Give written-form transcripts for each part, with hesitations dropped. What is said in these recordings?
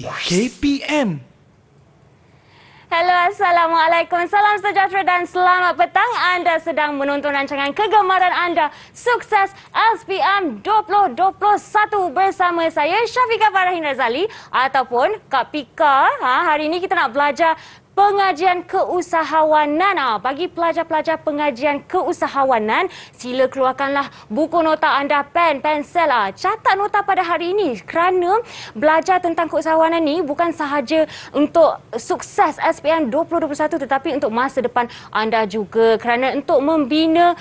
KPM. Hello, Assalamualaikum. Salam sejahtera dan selamat petang. Anda sedang menonton rancangan kegemaran anda, Sukses SPM 2021 bersama saya, Syafiqah Farahin Razali ataupun Kak Pika. Hari ini kita nak belajar pengajian keusahawanan. Bagi pelajar-pelajar pengajian keusahawanan, sila keluarkanlah buku nota anda, pen, pensel. Catat nota pada hari ini kerana belajar tentang keusahawanan ni bukan sahaja untuk sukses SPM 2021 tetapi untuk masa depan anda juga. Kerana untuk membina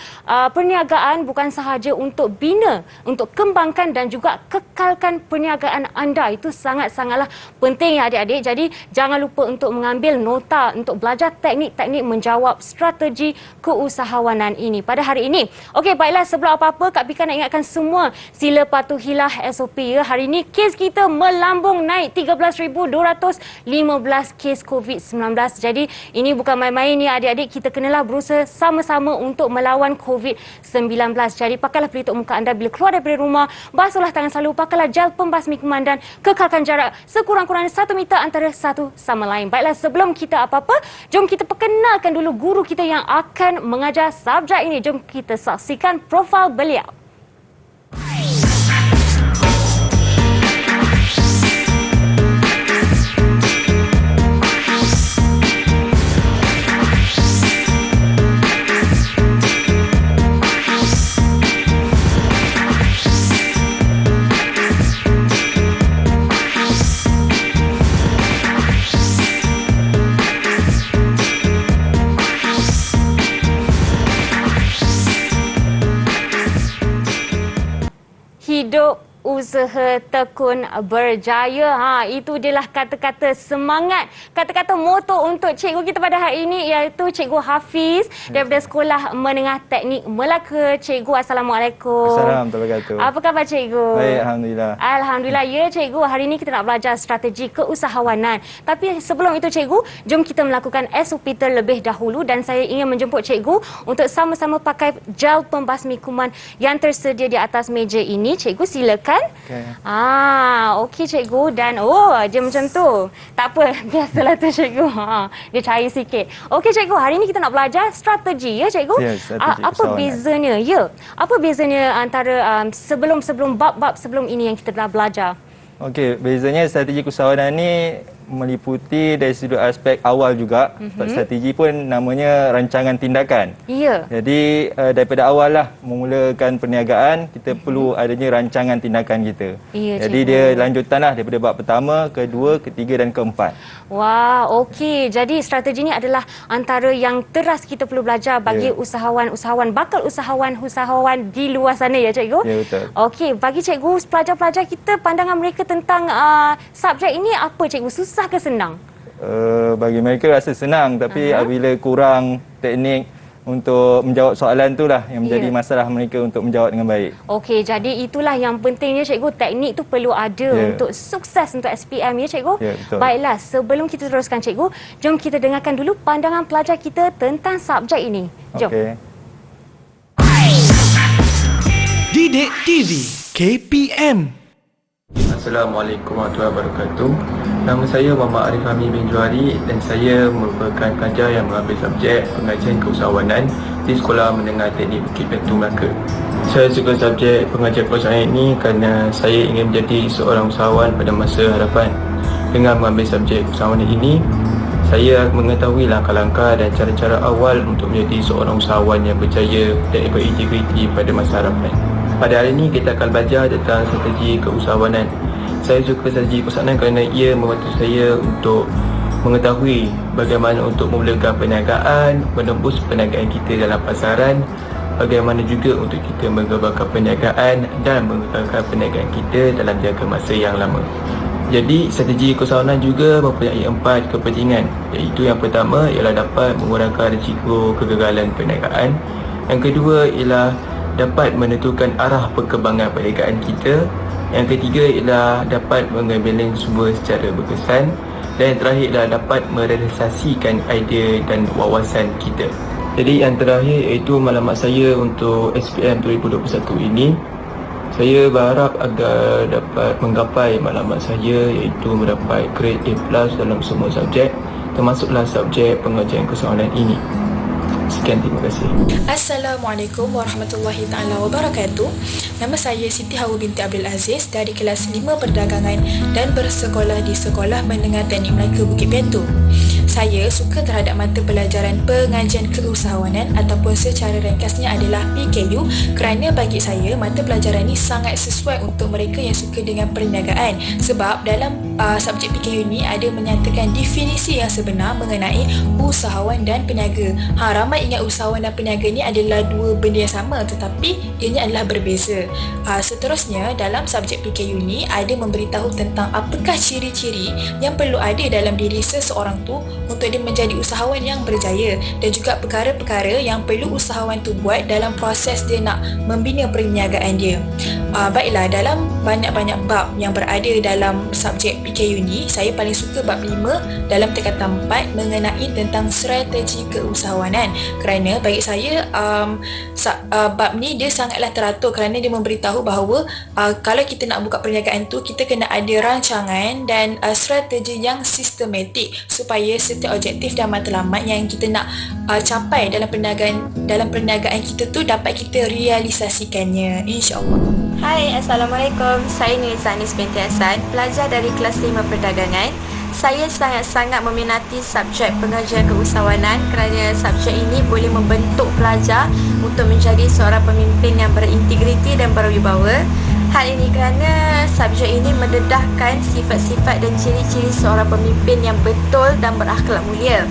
perniagaan bukan sahaja untuk bina, untuk kembangkan dan juga kekalkan perniagaan anda. Itu sangat-sangatlah penting ya adik-adik. Jadi jangan lupa untuk mengambil nota untuk belajar teknik-teknik menjawab strategi keusahawanan ini pada hari ini. Okey, baiklah, sebelum apa-apa Kak Pika nak ingatkan semua, sila patuhilah SOP ya. Hari ini kes kita melambung naik 13,215 kes COVID-19. Jadi ini bukan main-main ya adik-adik, kita kenalah berusaha sama-sama untuk melawan COVID-19. Jadi pakailah pelitup muka anda bila keluar daripada rumah, basuhlah tangan selalu, pakailah gel pembasmi kuman dan kekalkan jarak sekurang-kurangnya 1 meter antara satu sama lain. Baiklah, sebelum kita apa-apa, jom kita perkenalkan dulu guru kita yang akan mengajar subjek ini. Jom kita saksikan profil beliau. Hidup, usaha, tekun, berjaya. Itu dialah kata-kata semangat, kata-kata moto untuk cikgu kita pada hari ini, iaitu Cikgu Hafiz daripada Sekolah Menengah Teknik Melaka. Cikgu, Assalamualaikum. Assalamualaikum. Apa khabar cikgu? Baik, Alhamdulillah. Alhamdulillah. Ya cikgu, hari ini kita nak belajar strategi keusahawanan. Tapi sebelum itu cikgu, jom kita melakukan SOP terlebih dahulu dan saya ingin menjemput cikgu untuk sama-sama pakai gel pembasmi kuman yang tersedia di atas meja ini. Cikgu, silakan. Okay. Okey cikgu, dan dia macam tu. Tak apa, biasalah tu cikgu. Dia cair sikit. Okey cikgu, hari ini kita nak belajar strategi ya cikgu. Ya, strategi apa bezanya? Ya. Apa bezanya antara sebelum bab-bab sebelum ini yang kita dah belajar? Okey, bezanya strategi keusahawanan ni meliputi dari sudut aspek awal juga. Sebab strategi pun namanya rancangan tindakan. Ya. Jadi daripada awal lah memulakan perniagaan, kita perlu adanya rancangan tindakan kita. Ya, jadi cikgu. dia lanjutan lah daripada bab pertama, kedua, ketiga dan keempat. Wah, okey. Jadi strategi ini adalah antara yang teras kita perlu belajar bagi usahawan-usahawan, bakal usahawan-usahawan di luar sana ya cikgu? Ya, betul. Okey, bagi cikgu, pelajar-pelajar kita, pandangan mereka tentang subjek ini apa cikgu? Susah ke senang? Bagi mereka rasa senang, tapi apabila kurang teknik untuk menjawab soalan itulah yang menjadi masalah mereka untuk menjawab dengan baik. Okey, jadi itulah yang pentingnya cikgu, teknik tu perlu ada untuk sukses untuk SPM ya cikgu. Ya, betul. Baiklah, sebelum kita teruskan cikgu, jom kita dengarkan dulu pandangan pelajar kita tentang subjek ini. Jom. Okey. Didik TV KPM. Assalamualaikum warahmatullahi wabarakatuh. Nama saya Muhammad Arif Hamid bin Johari dan saya merupakan pelajar yang mengambil subjek pengajian keusahawanan di Sekolah Menengah Teknik Bukit Batu Melaka. Saya suka subjek pengajian keusahawanan ini kerana saya ingin menjadi seorang usahawan pada masa hadapan. Dengan mengambil subjek keusahawanan ini, saya mengetahui langkah-langkah dan cara-cara awal untuk menjadi seorang usahawan yang berjaya dan berintegriti pada masa hadapan. Pada hari ini kita akan belajar tentang strategi keusahawanan. Saya suka strategi keusahawanan kerana ia membantu saya untuk mengetahui bagaimana untuk memulakan perniagaan, menembus perniagaan kita dalam pasaran, bagaimana juga untuk kita mengembangkan perniagaan dan mengekalkan perniagaan kita dalam jangka masa yang lama. Jadi strategi keusahawanan juga mempunyai 4 kepentingan, iaitu yang pertama ialah dapat mengurangkan risiko kegagalan perniagaan. Yang kedua ialah dapat menentukan arah perkembangan perniagaan kita. Yang ketiga ialah dapat mengambil sumber secara berkesan. Dan yang terakhir ialah dapat merealisasikan idea dan wawasan kita. Jadi yang terakhir iaitu maklumat saya untuk SPM 2021 ini. Saya berharap agar dapat menggapai matlamat saya iaitu mendapat grade A+ dalam semua subjek, termasuklah subjek pengajian keusahawanan ini. Sekian, terima kasih. Assalamualaikum warahmatullahi taala wabarakatuh. Nama saya Siti Hawa binti Abdul Aziz dari kelas 5 Perdagangan dan bersekolah di Sekolah Menengah Teknik Melaka Bukit Batu. Saya suka terhadap mata pelajaran pengajian keusahawanan ataupun secara ringkasnya adalah PKU kerana bagi saya mata pelajaran ini sangat sesuai untuk mereka yang suka dengan perniagaan sebab dalam subjek PKU ini ada menyatakan definisi yang sebenar mengenai usahawan dan peniaga. Ramai ingat usahawan dan peniaga ni adalah dua benda yang sama tetapi ianya adalah berbeza. Seterusnya dalam subjek PKU ni ada memberitahu tentang apakah ciri-ciri yang perlu ada dalam diri seseorang tu untuk dia menjadi usahawan yang berjaya dan juga perkara-perkara yang perlu usahawan tu buat dalam proses dia nak membina perniagaan dia. Baiklah, dalam banyak-banyak bab yang berada dalam subjek PKU ni, saya paling suka bab 5 dalam tingkatan 4 mengenai tentang strategi keusahawanan. Kerana bagi saya bab ni dia sangatlah teratur kerana dia memberitahu bahawa kalau kita nak buka perniagaan tu, kita kena ada rancangan dan strategi yang sistematik supaya setiap objektif dan matlamat yang kita nak capai dalam perniagaan kita tu dapat kita realisasikannya, insya-Allah. Hai, Assalamualaikum. Saya Nisa Anis binti Hasan, pelajar dari kelas 5 Perdagangan. Saya sangat-sangat meminati subjek pengajian keusahawanan kerana subjek ini boleh membentuk pelajar untuk menjadi seorang pemimpin yang berintegriti dan berwibawa. Hal ini kerana subjek ini mendedahkan sifat-sifat dan ciri-ciri seorang pemimpin yang betul dan berakhlak mulia.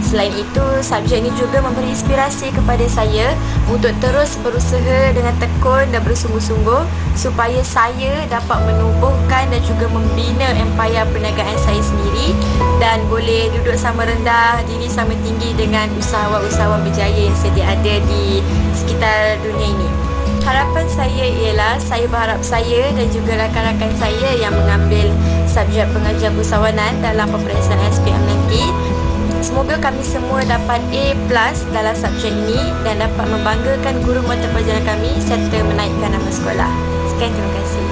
Selain itu, subjek ini juga memberi inspirasi kepada saya untuk terus berusaha dengan tekun dan bersungguh-sungguh supaya saya dapat menumbuhkan dan juga membina empayar perniagaan saya sendiri dan boleh duduk sama rendah, diri sama tinggi dengan usahawan-usahawan berjaya yang sedia ada di sekitar dunia ini. Harapan saya ialah saya berharap saya dan juga rakan-rakan saya yang mengambil subjek pengajian keusahawanan dalam peperiksaan SPM nanti, semoga kami semua dapat A+ dalam subjek ini dan dapat membanggakan guru mata pelajaran kami serta menaikkan nama sekolah. Sekian, terima kasih.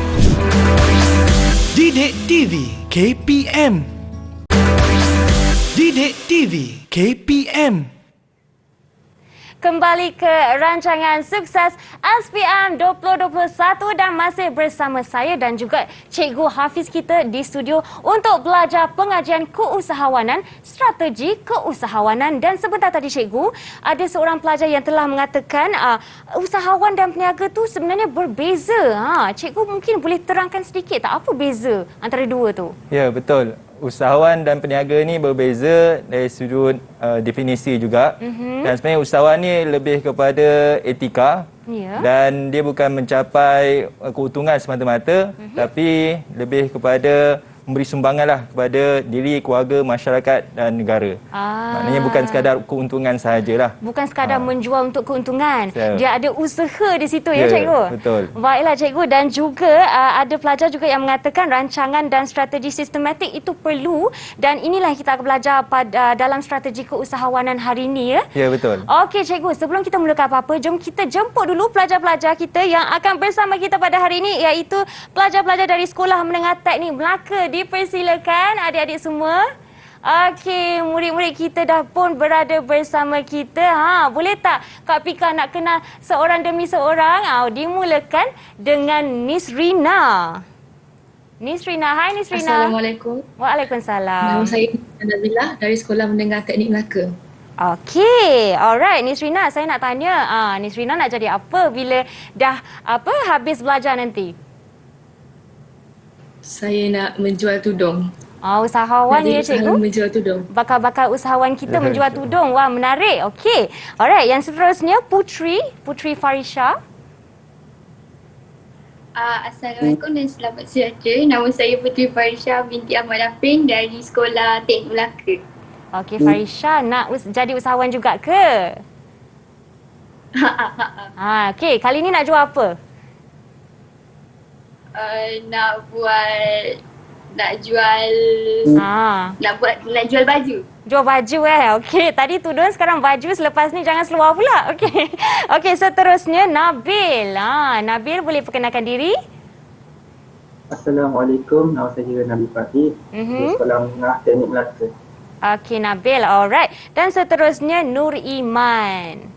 Didik TV KPM. Didik TV KPM. Kembali ke rancangan sukses SPM 2021 dan masih bersama saya dan juga Cikgu Hafiz kita di studio untuk belajar pengajian keusahawanan, strategi keusahawanan. Dan sebentar tadi Cikgu, ada seorang pelajar yang telah mengatakan usahawan dan peniaga tu sebenarnya berbeza. Cikgu mungkin boleh terangkan sedikit tak apa beza antara dua tu? Ya, betul. Usahawan dan peniaga ni berbeza dari sudut definisi juga. Dan sebenarnya usahawan ni lebih kepada etika. Dan dia bukan mencapai keuntungan semata-mata, tapi lebih kepada memberi sumbangan lah kepada diri, keluarga, masyarakat dan negara. Maknanya bukan sekadar keuntungan sahajalah. Bukan sekadar menjual untuk keuntungan. Dia ada usaha di situ ya, Cikgu? Betul. Baiklah Cikgu, dan juga ada pelajar juga yang mengatakan rancangan dan strategi sistematik itu perlu, dan inilah kita akan belajar dalam strategi keusahawanan hari ini ya. Ya, betul. Okey Cikgu, sebelum kita mulakan apa-apa, jom kita jemput dulu pelajar-pelajar kita yang akan bersama kita pada hari ini, iaitu pelajar-pelajar dari Sekolah Menengah Teknik Melaka. Dipersilakan adik-adik semua. Okey, murid-murid kita dah pun berada bersama kita. Boleh tak Kak Pika nak kenal seorang demi seorang? Dimulakan dengan Nisrina. Nisrina, hai Nisrina. Assalamualaikum. Waalaikumsalam. Nama saya Nabilah dari Sekolah Menengah Teknik Melaka. Okey, alright Nisrina, saya nak tanya, Nisrina nak jadi apa bila dah habis belajar nanti? Saya nak menjual tudung. Usahawan ya Cikgu? Menjual tudung. Bakal-bakal usahawan kita menjual tudung. Wah, menarik. Okey. Alright, yang seterusnya Putri Farisha. Assalamualaikum dan selamat sejahtera. Nama saya Putri Farisha binti Ahmad Afin dari Sekolah Teknik Melaka. Okey, Farisha nak jadi usahawan juga ke? Okey, kali ni nak jual apa? Nak buat nak jual nak jual baju. Jual baju Okey, tadi tudung sekarang baju, selepas ni jangan seluar pula. Okey. Okey, seterusnya Nabil. Nabil boleh perkenalkan diri? Assalamualaikum, nama saya Nabil Fatih di Sekolah Menengah Teknik Melaka. Okey, Nabil. Alright. Dan seterusnya Nur Iman.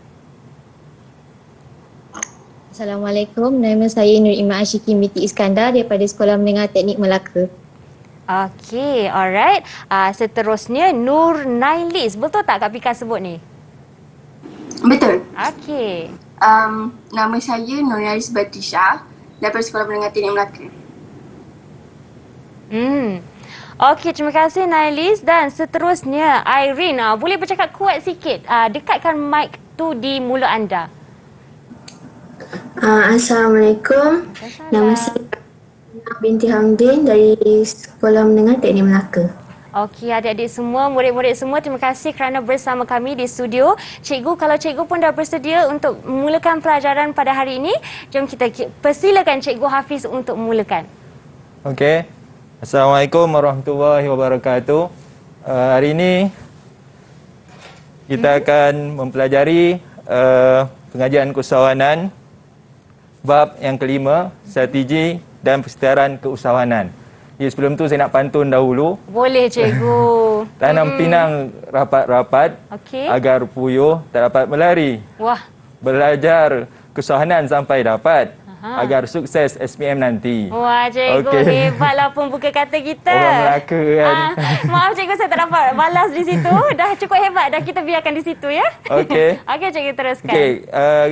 Assalamualaikum, nama saya Nur Iman Ashiki binti Iskandar daripada Sekolah Menengah Teknik Melaka. Okey, alright. Seterusnya Nur Nailis. Betul tak Kak Pika sebut ni? Betul. Okey. Nama saya Nur Nailis Batrisha daripada Sekolah Menengah Teknik Melaka. Okey, terima kasih Nailis. Dan seterusnya Irene. Boleh bercakap kuat sikit. Dekatkan mic tu di mulut anda. Assalamualaikum. Nama saya binti Hamdin dari Sekolah Menengah Teknik Melaka. Okey, adik-adik semua, murid-murid semua, terima kasih kerana bersama kami di studio. Cikgu, kalau cikgu pun dah bersedia untuk memulakan pelajaran pada hari ini, jom kita persilakan Cikgu Hafiz untuk memulakan. Okey. Assalamualaikum warahmatullahi wabarakatuh. Hari ini kita akan mempelajari pengajian keusahawanan bab yang kelima, strategi dan persekitaran keusahawanan. Jadi sebelum tu saya nak pantun dahulu. Boleh Cikgu. Tanam pinang rapat-rapat agar puyuh tak dapat melari. Wah. Belajar keusahawanan sampai dapat agar sukses SPM nanti. Wah, Cikgu hebatlah pembuka kata kita. Orang Melaka kan. Maaf Cikgu, saya tak dapat balas di situ. Dah cukup hebat dah, kita biarkan di situ ya. Okey. Okey Cikgu, teruskan. Okey,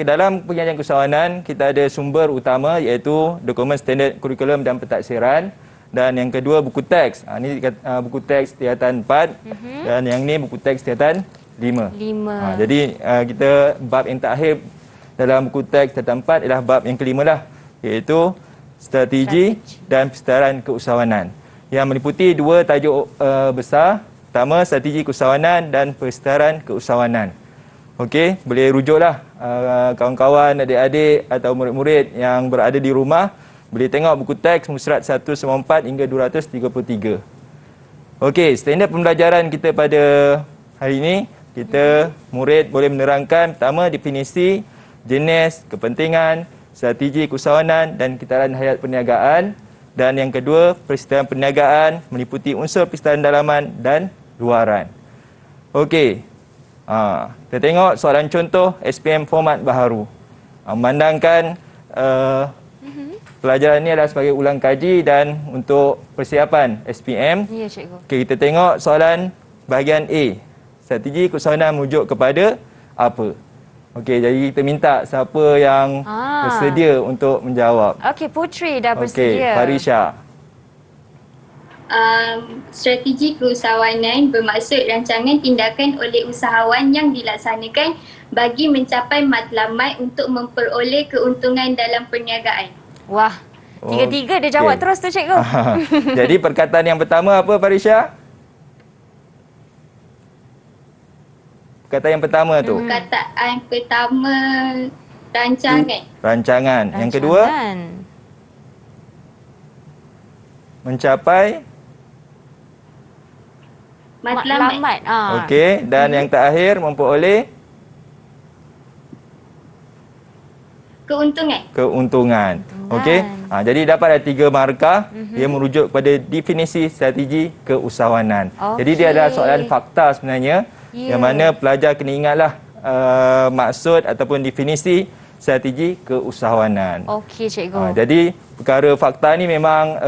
dalam pengajian keusahawanan kita ada sumber utama iaitu dokumen standard kurikulum dan pentaksiran. Dan yang kedua buku teks. Ini buku teks tingkatan 4 dan yang ni buku teks tingkatan 5. Jadi kita bab yang terakhir dalam buku teks tingkatan 4 ialah bab yang kelima lah, iaitu strategi dan persekitaran keusahawanan yang meliputi dua tajuk besar. Pertama, strategi keusahawanan dan persekitaran keusahawanan. Okey, boleh rujuklah kawan-kawan, adik-adik atau murid-murid yang berada di rumah boleh tengok buku teks musrat 194 hingga 233. Okey, standard pembelajaran kita pada hari ini, kita murid boleh menerangkan pertama definisi, jenis, kepentingan, strategi keusahawanan dan kitaran hayat perniagaan. Dan yang kedua, persekitaran perniagaan meliputi unsur persekitaran dalaman dan luaran. Okey, kita tengok soalan contoh SPM format baharu. Memandangkan pelajaran ini adalah sebagai ulang kaji dan untuk persiapan SPM. Ya, Cikgu. Okay, kita tengok soalan bahagian A. Strategi keusahawanan merujuk kepada apa? Okey, jadi kita minta siapa yang bersedia untuk menjawab. Okey, Putri dah Okey, bersedia. Farisha. Strategi keusahawanan bermaksud rancangan tindakan oleh usahawan yang dilaksanakan bagi mencapai matlamat untuk memperoleh keuntungan dalam perniagaan. Wah, tiga-tiga dia jawab terus tu Cikgu. Jadi perkataan yang pertama apa Farisha? Perkataan yang pertama tu? Perkataan pertama, rancangan. Rancangan. Yang kedua? Mencapai? Matlamat. Okey, dan yang terakhir memperoleh? Keuntungan. Okey. Jadi dapat ada 3 markah. Dia merujuk kepada definisi strategi keusahawanan. Jadi dia adalah soalan fakta sebenarnya. Yang mana pelajar kena ingatlah maksud ataupun definisi strategi keusahawanan. Okey Cikgu. Jadi perkara fakta ni memang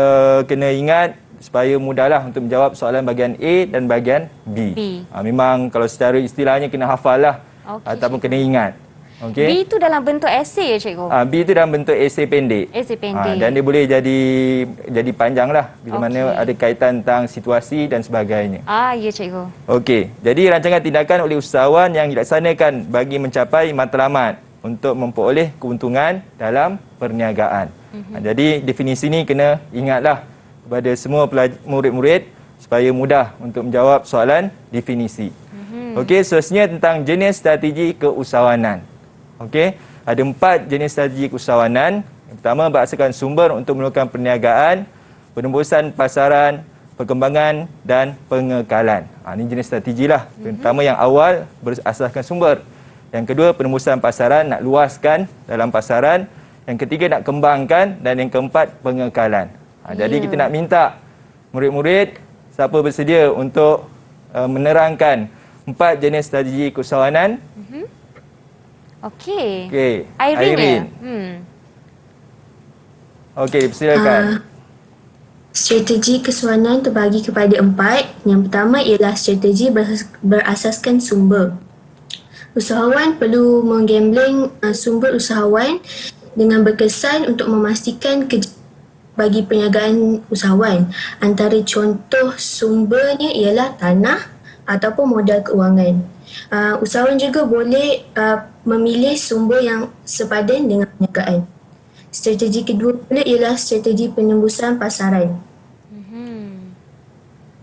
kena ingat supaya mudahlah untuk menjawab soalan bahagian A dan bahagian B. Memang kalau secara istilahnya kena hafal lah ataupun kena ingat. Okay. B itu dalam bentuk esei ya Cikgu? B itu dalam bentuk esei pendek. Esei pendek. Dan dia boleh jadi panjang lah bila mana ada kaitan tentang situasi dan sebagainya. Ya Cikgu. Okey, jadi rancangan tindakan oleh usahawan yang dilaksanakan bagi mencapai matlamat untuk memperoleh keuntungan dalam perniagaan. Jadi definisi ni kena ingatlah kepada semua murid-murid supaya mudah untuk menjawab soalan definisi. Okey, seterusnya tentang jenis strategi keusahawanan. Okey, ada 4 jenis strategi keusahawanan. Yang pertama, berdasarkan sumber untuk melakukan perniagaan. penembusan pasaran, perkembangan dan pengekalan. Ini jenis strategi lah. Pertama yang awal berasaskan sumber. Yang kedua penembusan pasaran, nak luaskan dalam pasaran. Yang ketiga nak kembangkan dan yang keempat pengekalan. Jadi kita nak minta murid-murid siapa bersedia untuk menerangkan 4 jenis strategi keusahawanan. Okey. Irene. Okey, silakan. Strategi keusahawanan terbagi kepada 4. Yang pertama ialah strategi berasaskan sumber. Usahawan perlu menggambling sumber usahawan dengan berkesan untuk memastikan bagi perniagaan usahawan. Antara contoh sumbernya ialah tanah ataupun modal keuangan. Usahawan juga boleh memilih sumber yang sepadan dengan perniagaan. Strategi kedua pula ialah strategi penembusan pasaran.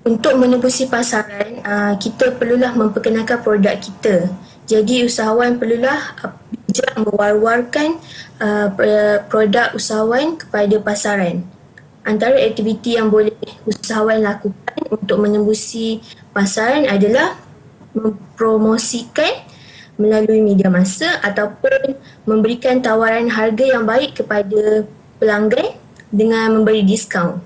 Untuk menembusi pasaran, kita perlulah memperkenalkan produk kita. Jadi usahawan perlulah bijak mewar-warkan produk usahawan kepada pasaran. Antara aktiviti yang boleh usahawan lakukan untuk menembusi pasaran adalah mempromosikan melalui media massa ataupun memberikan tawaran harga yang baik kepada pelanggan dengan memberi diskaun.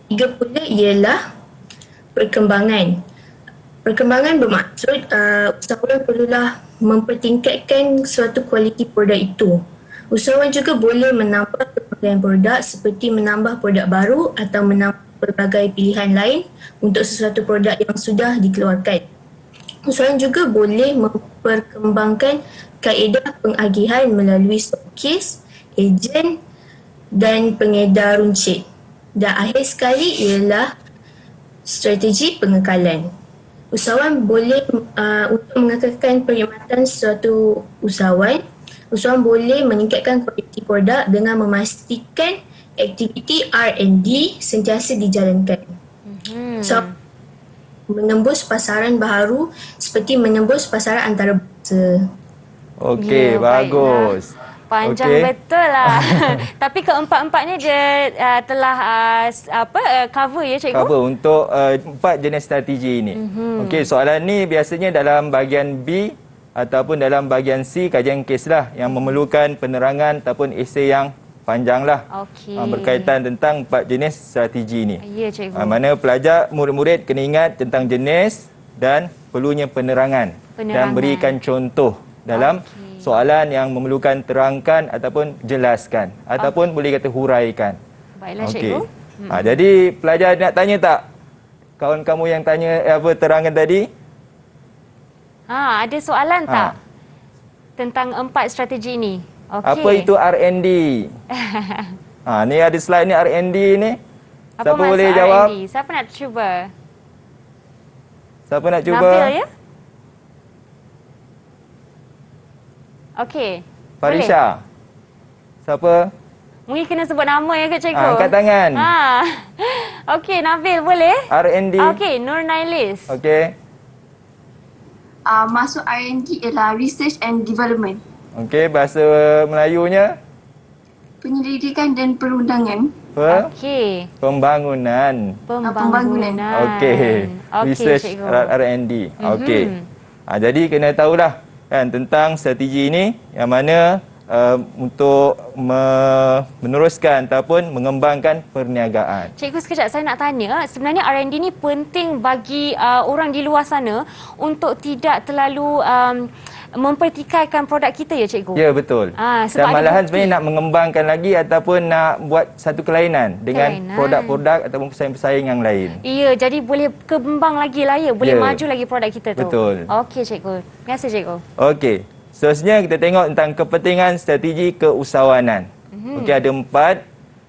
Ketiga pula ialah perkembangan. Perkembangan bermaksud usahawan perlulah mempertingkatkan suatu kualiti produk itu. Usahawan juga boleh menambah pelbagai produk seperti menambah produk baru atau menambah pelbagai pilihan lain untuk sesuatu produk yang sudah dikeluarkan. Usahawan juga boleh memperkembangkan kaedah pengagihan melalui stokis, ejen dan pengedar runcit. Dan akhir sekali ialah strategi pengekalan. Usahawan boleh untuk mengekalkan perkhidmatan suatu usahawan boleh meningkatkan kualiti produk dengan memastikan aktiviti R&D sentiasa dijalankan. Menembus pasaran baharu seperti menembus pasaran antarabangsa. Okey, bagus. Panjang betul lah. Tapi keempat-empatnya dia telah cover ya cikgu? Cover untuk 4 jenis strategi ini. Okey, soalan ni biasanya dalam bahagian B ataupun dalam bahagian C kajian kes lah yang memerlukan penerangan ataupun esei yang panjang lah. Berkaitan tentang 4 jenis strategi ini. Ya cikgu. Mana pelajar, murid-murid kena ingat tentang jenis dan perlunya penerangan. Dan berikan contoh dalam soalan yang memerlukan terangkan ataupun jelaskan ataupun boleh kata huraikan. Baiklah cikgu. Jadi pelajar nak tanya tak? Kawan kamu yang tanya terangkan tadi? Ada soalan tak? Tentang 4 strategi ini. Apa itu R&D? Ni ada slide ni R&D ni. Apa Siapa boleh jawab? R&D? Siapa nak cuba? Siapa nak cuba? Nabil ya? Okey. Farisha. Siapa? Mungkin kena sebut nama ya ke cikgu? Angkat tangan. Okey, Nabil boleh? R&D. Okey, Nur Nailis. Okey. Masuk R&D ialah Research and Development. Okey, bahasa Melayunya? Penyelidikan dan perundangan. Okey. Pembangunan. Okey. Research R&D. Okey. Jadi kena tahulah kan tentang strategi ini yang mana untuk meneruskan ataupun mengembangkan perniagaan. Cikgu sekejap saya nak tanya, sebenarnya R&D ni penting bagi orang di luar sana untuk tidak terlalu mempertikaikan produk kita ya cikgu? Ya betul. Dan malahan sebenarnya nak mengembangkan lagi ataupun nak buat satu kelainan dengan produk-produk ataupun pesaing-pesaing yang lain. Ya, jadi boleh kembang lagi lah ya, boleh maju lagi produk kita tu. Betul. Okey cikgu. Terima kasih cikgu. Okey. Seterusnya kita tengok tentang kepentingan strategi keusahawanan. Okey, ada 4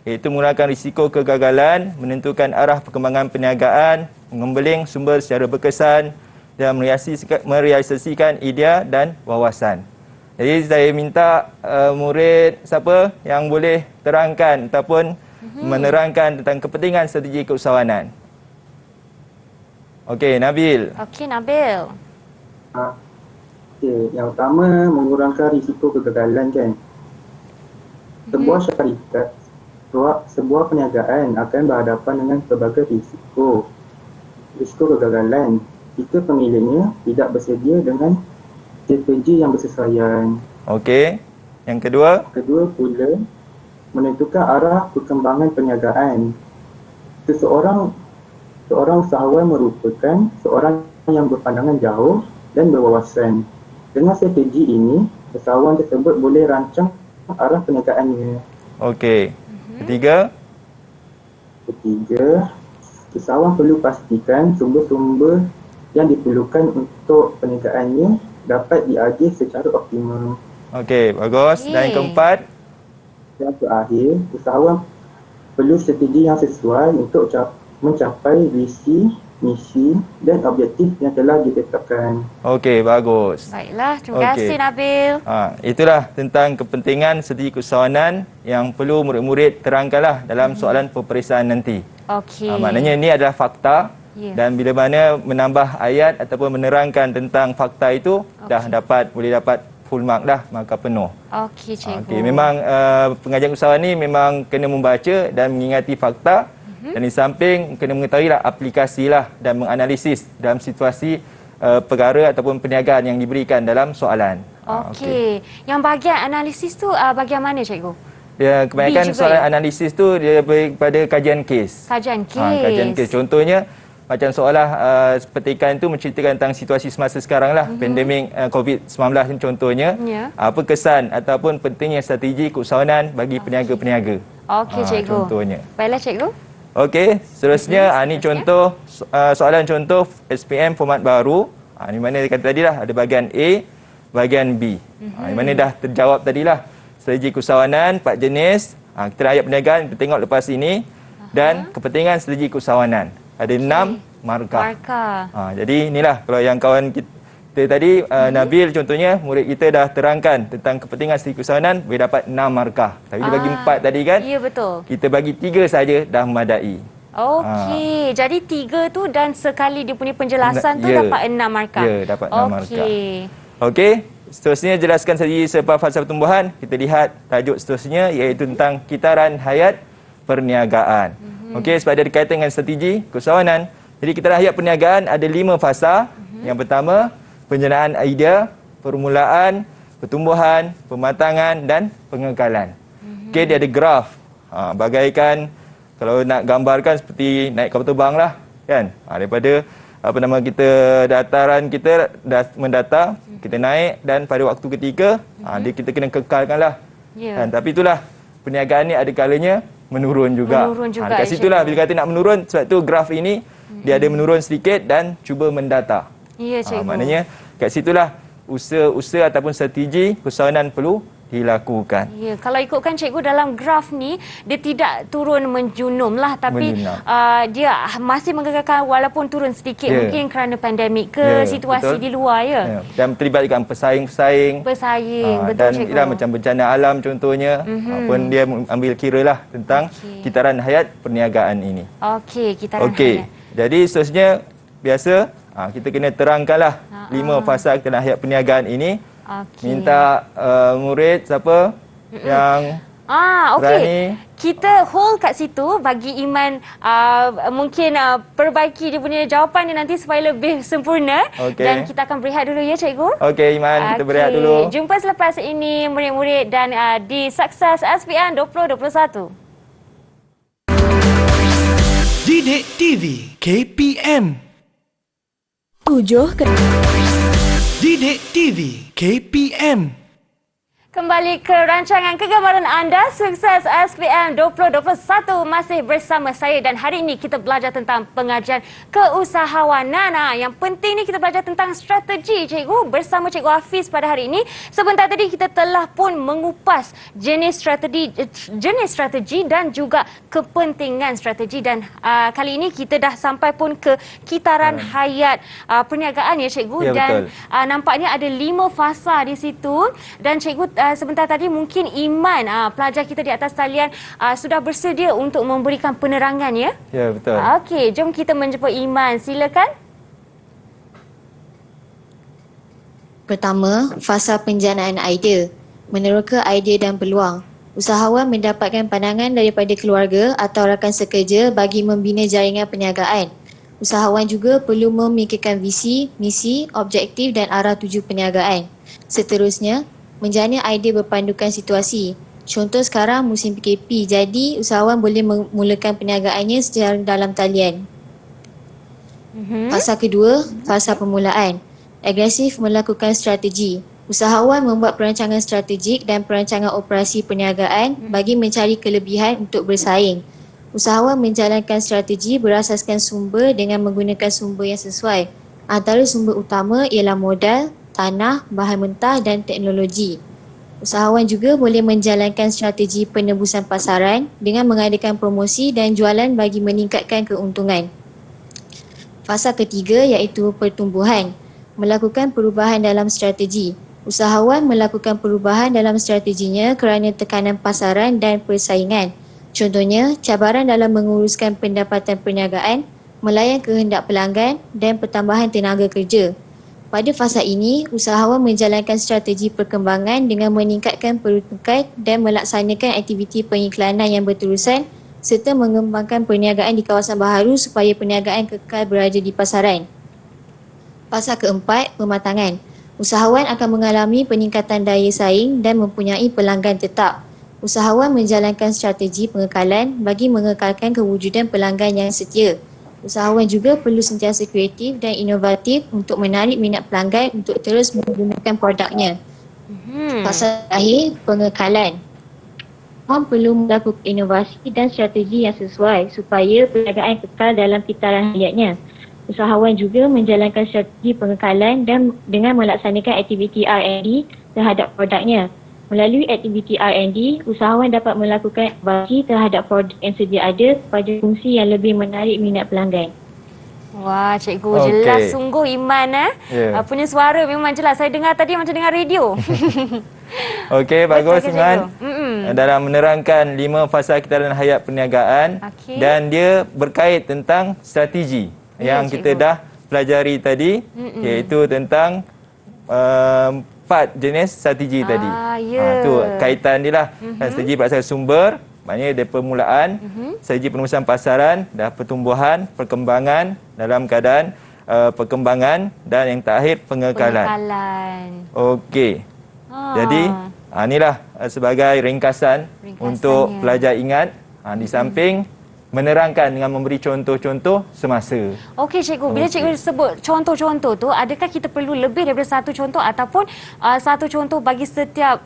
iaitu mengurangkan risiko kegagalan, menentukan arah perkembangan perniagaan, mengembeling sumber secara berkesan dan merealisasikan idea dan wawasan. Jadi saya minta murid siapa yang boleh terangkan ataupun menerangkan tentang kepentingan strategi keusahawanan. Okey, Nabil. Okey, Nabil. Okey, yang pertama mengurangkan risiko kegagalan kan. Sebuah syarikat sebuah perniagaan akan berhadapan dengan pelbagai risiko kegagalan jika pemiliknya tidak bersedia dengan strategi yang bersesuaian. Okey. Yang kedua? Kedua pula, menentukan arah perkembangan perniagaan. Seorang usahawan merupakan seorang yang berpandangan jauh dan berwawasan. Dengan strategi ini, usahawan tersebut boleh rancang arah perniagaannya. Okey. Ketiga? Ketiga, usahawan perlu pastikan sumber-sumber yang diperlukan untuk perniagaannya dapat diagih secara optimum. Okey, bagus. Dan yang keempat? Dan terakhir, usahawan perlu strategi yang sesuai untuk mencapai visi, misi dan objektif yang telah ditetapkan. Okey, bagus. Baiklah, terima kasih Nabil. Itulah tentang kepentingan strategi keusahawanan yang perlu murid-murid terangkanlah dalam soalan peperiksaan nanti. Okey. Maknanya ini adalah fakta. Dan bila mana menambah ayat ataupun menerangkan tentang fakta itu, boleh dapat full mark dah, markah penuh. Okey, cikgu. Okey, memang pengajian usahawan ni memang kena membaca dan mengingati fakta. Dan di samping kena mengetahuilah aplikasilah dan menganalisis dalam situasi perkara ataupun perniagaan yang diberikan dalam soalan. Okey. Yang bahagian analisis tu bahagian mana cikgu? Ya, kebanyakan soalan analisis tu dia kepada kajian kes. Kajian kes. Kajian kes. Contohnya macam seolah petikan itu menceritakan tentang situasi semasa sekarang lah, pandemik COVID-19 ni contohnya. Apa kesan ataupun pentingnya strategi keusahawanan bagi peniaga-peniaga. Okey, cikgu. Contohnya. Baiklah, cikgu. Okey, seterusnya ini contoh soalan contoh SPM format baru. Di mana dia kata tadilah ada bahagian A, bahagian B. Di mana dah terjawab tadilah. Strategi keusahawanan 4 jenis. Kita ayat perniagaan kita tengok lepas ini dan kepentingan strategi keusahawanan. Ada 6 markah. Jadi inilah kalau yang kawan kita tadi Nabil contohnya, murid kita dah terangkan tentang kepentingan strategi keusahawanan, boleh dapat 6 markah. Tapi dia bagi 4 tadi kan? Ya, betul. Kita bagi 3 saja dah memadai. Okey, jadi 3 tu dan sekali dia punya penjelasan tu dapat 6 markah. Ya, dapat 6 markah. Okey, seterusnya jelaskan strategi serta falsafah pertumbuhan. Kita lihat tajuk seterusnya iaitu tentang kitaran hayat perniagaan. Okey, sebab ada kaitan dengan strategi keusahawanan. Jadi kitaran hayat perniagaan ada 5 fasa. Yang pertama, penjenaan idea, permulaan, pertumbuhan, pematangan dan pengekalan. Okey, dia ada graf. Bagaikan kalau nak gambarkan seperti naik kapal terbang lah, kan? Daripada kita dataran kita dah mendata, kita naik dan pada waktu ketiga kita kena kekalkanlah. Kan? Tapi itulah perniagaan ni ada kalanya menurun juga. Dekat situlah bila kata nak menurun, sebab tu graf ini dia ada menurun sedikit dan cuba mendata. Ya, cikgu. Maknanya kat situlah usaha ataupun strategi keusahawanan perlu dilakukan. Ya, kalau ikutkan cikgu dalam graf ni, dia tidak turun menjunum lah, tapi dia masih menggegarkan walaupun turun sedikit. Mungkin kerana pandemik ke situasi di luar Dan terlibat dengan pesaing-pesaing. Betul dan cikgu. Dan macam bencana alam contohnya, pun dia ambil kira lah tentang kitaran hayat perniagaan ini. Okey, kitaran hayat. Jadi seterusnya biasa kita kena terangkanlah 5 fasa kitaran hayat perniagaan ini. Minta murid siapa yang berani. Kita hold kat situ bagi Iman mungkin perbaiki dia punya jawapan dia nanti supaya lebih sempurna. Dan kita akan berehat dulu ya cikgu. Okey Iman, kita berehat dulu. Jumpa selepas ini murid-murid dan di Sukses SPM 2021. Didik TV KPM 7 Didik TV KPM. Kembali ke rancangan kegemaran anda, Sukses SPM 2021 masih bersama saya dan hari ini kita belajar tentang pengajian keusahawanan. Yang penting ni kita belajar tentang strategi cikgu bersama Cikgu Hafiz pada hari ini. Sebentar tadi kita telah pun mengupas jenis strategi dan juga kepentingan strategi dan kali ini kita dah sampai pun ke kitaran hayat perniagaan ya cikgu. Ya, dan nampaknya ada 5 fasa di situ dan cikgu sebentar tadi mungkin Iman pelajar kita di atas talian sudah bersedia untuk memberikan penerangan ya. Ya, betul. Okey, jom kita menjumpa Iman. Silakan. Pertama, fasa penjanaan idea. Meneroka idea dan peluang. Usahawan mendapatkan pandangan daripada keluarga atau rakan sekerja bagi membina jaringan perniagaan. Usahawan juga perlu memikirkan visi, misi, objektif dan arah tuju perniagaan. Seterusnya, menjana idea berpandukan situasi. Contoh sekarang musim PKP, jadi usahawan boleh memulakan perniagaannya secara dalam talian. Fasa kedua, fasa permulaan. Agresif melakukan strategi. Usahawan membuat perancangan strategik dan perancangan operasi perniagaan bagi mencari kelebihan untuk bersaing. Usahawan menjalankan strategi berasaskan sumber dengan menggunakan sumber yang sesuai. Antara sumber utama ialah modal, tanah, bahan mentah dan teknologi. Usahawan juga boleh menjalankan strategi penebusan pasaran dengan mengadakan promosi dan jualan bagi meningkatkan keuntungan. Fasa ketiga iaitu pertumbuhan. Melakukan perubahan dalam strategi. Usahawan melakukan perubahan dalam strateginya kerana tekanan pasaran dan persaingan. Contohnya, cabaran dalam menguruskan pendapatan perniagaan, melayan kehendak pelanggan dan pertambahan tenaga kerja. Pada fasa ini, usahawan menjalankan strategi perkembangan dengan meningkatkan peruntukan dan melaksanakan aktiviti pengiklanan yang berterusan serta mengembangkan perniagaan di kawasan baharu supaya perniagaan kekal berada di pasaran. Fasa keempat, pematangan. Usahawan akan mengalami peningkatan daya saing dan mempunyai pelanggan tetap. Usahawan menjalankan strategi pengekalan bagi mengekalkan kewujudan pelanggan yang setia. Usahawan juga perlu sentiasa kreatif dan inovatif untuk menarik minat pelanggan untuk terus menggunakan produknya. Fasa terakhir, pengekalan. Usahawan perlu melakukan inovasi dan strategi yang sesuai supaya perniagaan kekal dalam kitaran hayatnya. Usahawan juga menjalankan strategi pengekalan dan dengan melaksanakan aktiviti R&D terhadap produknya. Melalui aktiviti R&D, usahawan dapat melakukan inovasi terhadap produk yang sedia ada pada fungsi yang lebih menarik minat pelanggan. Wah, cikgu jelas sungguh Iman punya suara memang jelas. Saya dengar tadi macam dengar radio. Okey, bagus Iman. Dalam menerangkan 5 fasa kitaran hayat perniagaan dan dia berkait tentang strategi yang kita dah pelajari tadi iaitu tentang 4 jenis strategi tadi. Tu kaitan dia lah. Strategi berasal sumber, maknanya dari permulaan, strategi penebusan pasaran, dah pertumbuhan, perkembangan dalam keadaan perkembangan dan yang terakhir pengekalan. Okey. Jadi inilah sebagai ringkasan untuk pelajar ingat di samping menerangkan dengan memberi contoh-contoh semasa. Okey cikgu, bila cikgu sebut contoh-contoh tu, adakah kita perlu lebih daripada satu contoh ataupun satu contoh bagi setiap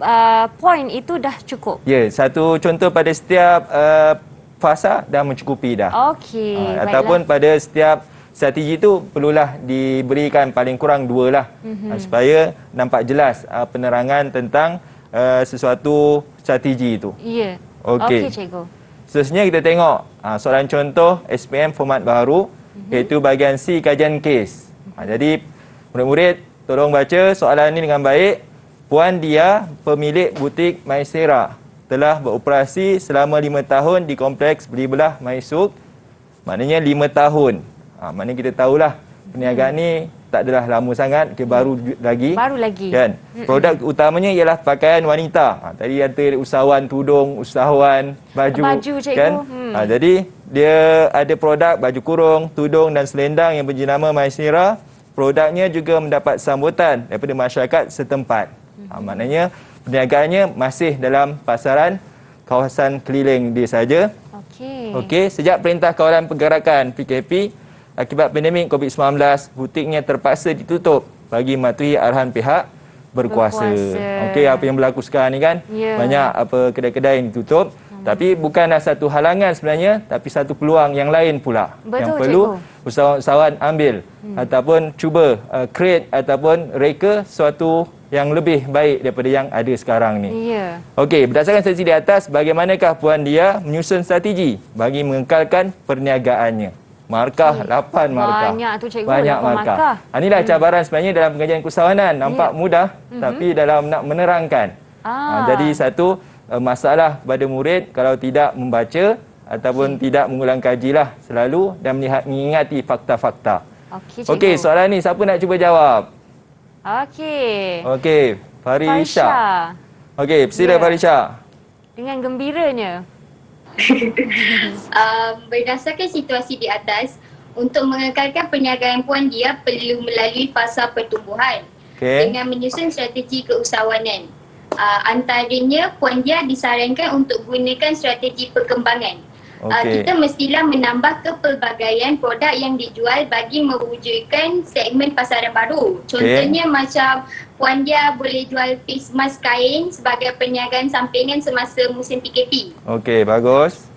poin itu dah cukup? Ya, satu contoh pada setiap fasa dah mencukupi dah. Okey, ataupun pada setiap strategi itu perlulah diberikan paling kurang 2 lah supaya nampak jelas penerangan tentang sesuatu strategi itu. Ya. Okey, cikgu. Seterusnya kita tengok soalan contoh SPM format baharu iaitu bahagian C kajian kes. Jadi murid-murid tolong baca soalan ini dengan baik. Puan Dia, pemilik butik Maisera, telah beroperasi selama 5 tahun di kompleks beli belah Maisuk. Maknanya 5 tahun. Maknanya kita tahulah perniagaan ni tak adalah lama sangat, dia baru lagi. Kan? Produk utamanya ialah pakaian wanita. Tadi ada usahawan tudung, usahawan baju kan? Jadi dia ada produk baju kurung, tudung dan selendang yang berjenama Maisera. Produknya juga mendapat sambutan daripada masyarakat setempat. Maknanya perniagaannya masih dalam pasaran kawasan keliling dia saja. Okey, sejak Perintah Kawalan Pergerakan PKP akibat pandemik COVID-19, butiknya terpaksa ditutup bagi mematuhi arahan pihak berkuasa. Okey, apa yang berlaku sekarang ni kan? Banyak kedai-kedai yang ditutup. Tapi bukanlah satu halangan sebenarnya, tapi satu peluang yang lain pula. Yang perlu usahawan ambil ataupun cuba create ataupun reka sesuatu yang lebih baik daripada yang ada sekarang ni. Okey, berdasarkan strategi di atas, bagaimanakah Puan Dia menyusun strategi bagi mengekalkan perniagaannya? Markah 8 markah. Banyak tu cikgu. Banyak markah. Inilah cabaran sebenarnya dalam pengajian keusahawanan. Nampak mudah tapi dalam nak menerangkan. Jadi satu masalah pada murid kalau tidak membaca ataupun tidak mengulang kajilah selalu dan mengingati fakta-fakta. Okey, soalan ni siapa nak cuba jawab? Okey, Farisha. Okey, sila Farisha. Dengan gembiranya. Berdasarkan situasi di atas, untuk mengekalkan perniagaan puan dia perlu melalui fasa pertumbuhan dengan menyusun strategi keusahawanan. Antaranya, puan dia disarankan untuk gunakan strategi perkembangan. Kita mestilah menambah kepelbagaian produk yang dijual bagi mewujudkan segmen pasaran baru. Contohnya macam puan dia boleh jual face mask kain sebagai perniagaan sampingan semasa musim PKP. Okey, bagus.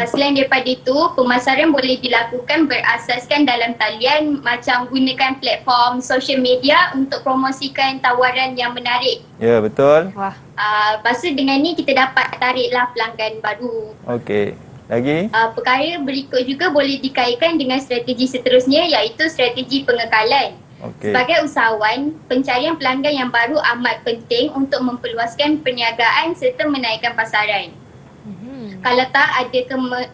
Selain daripada itu, pemasaran boleh dilakukan berasaskan dalam talian macam gunakan platform social media untuk promosikan tawaran yang menarik. Ya, betul. Wah. Lepas tu dengan ni kita dapat tariklah pelanggan baru. Okey. Lagi? Perkara berikut juga boleh dikaitkan dengan strategi seterusnya iaitu strategi pengekalan. Sebagai usahawan, pencarian pelanggan yang baru amat penting untuk memperluaskan perniagaan serta menaikkan pasaran. Kalau tak,